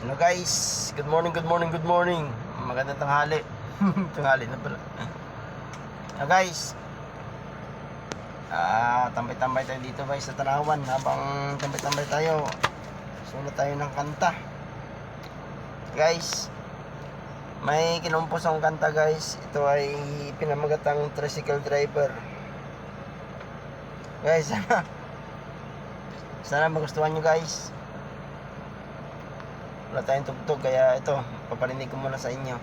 Hello guys, good morning, good morning, good morning. Magandang tanghali. Tanghali na pala. Hello guys. Tambay-tambay tayo dito guys sa Tanawan. Habang tambay-tambay tayo, sulat tayo ng kanta. Guys, may kinumpos akong kanta guys. Ito ay pinamagatang tricycle driver. Guys, sana magustuhan nyo guys. Wala tayong tugtog, kaya ito, paparinig ko muna sa inyo.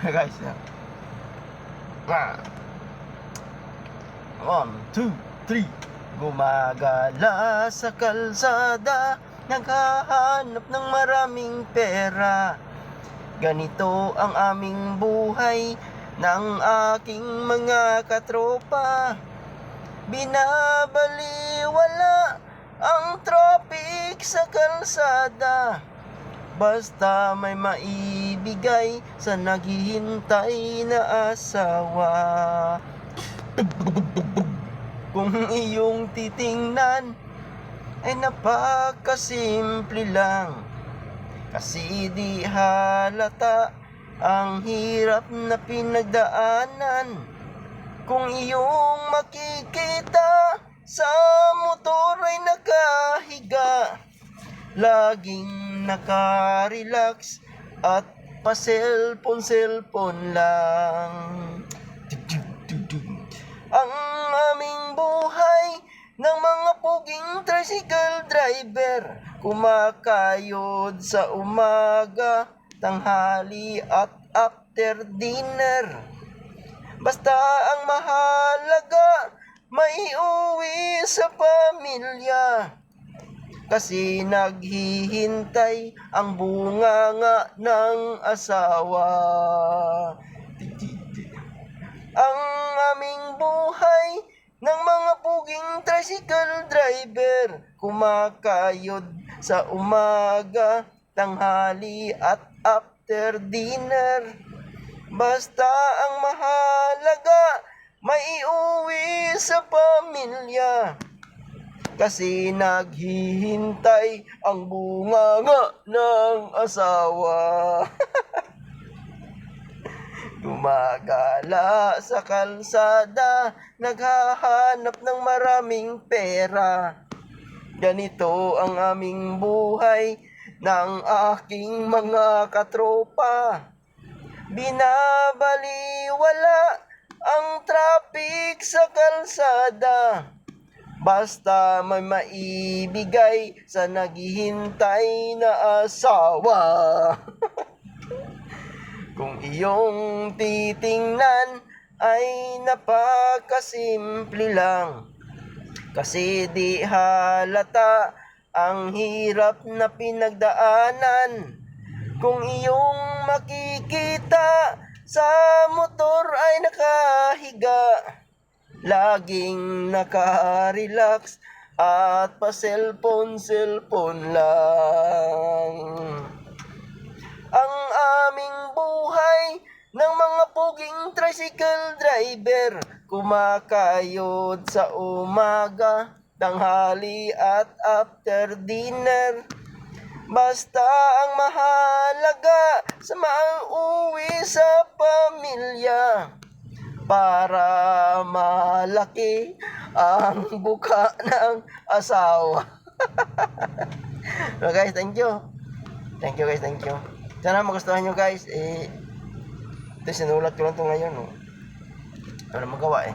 Guys, 1, 2, 3. Gumagala sa kalsada, naghahanap ng maraming pera. Ganito ang aming buhay ng aking mga katropa. Binabaliwala ang traffic sa kalsada, basta may maibigay sa naghihintay na asawa. Kung iyong titingnan ay napakasimple lang, kasi di halata ang hirap na pinagdaanan. Kung iyong makikita sa motor ay nakahiga, laging nakarelax at pa-cellphone lang. Ang aming buhay ng mga puging tricycle driver, kumakayod sa umaga, tanghali at after dinner. Basta ang mahalaga, maiuwi sa pamilya, kasi naghihintay ang bunganga ng asawa. Ang aming buhay ng mga puging tricycle driver, kumakayod sa umaga, tanghali at after dinner. Basta ang mahalaga, maiuwi sa pamilya, kasi naghihintay ang bunganga ng asawa. Gumagala sa kalsada, naghahanap ng maraming pera. Ganito ang aming buhay ng aking mga katropa. Binabaliwala ang traffic sa kalsada, basta may maibigay sa naghihintay na asawa. Kung iyong titingnan ay napakasimple lang, kasi di halata ang hirap na pinagdaanan. Kung iyong makikita sa motor ay nakahiga, laging nakarelax at pa-cellphone lang. Ang aming buhay ng mga puging tricycle driver, kumakayod sa umaga, tanghali at after dinner. Basta ang mahalaga, sa mauwi sa pamilya, para malaki ang buka ng asawa. So guys, thank you. Thank you guys, thank you. Sana magustuhan nyo guys. Ito sinulat ko lang ito ngayon. Wala magawa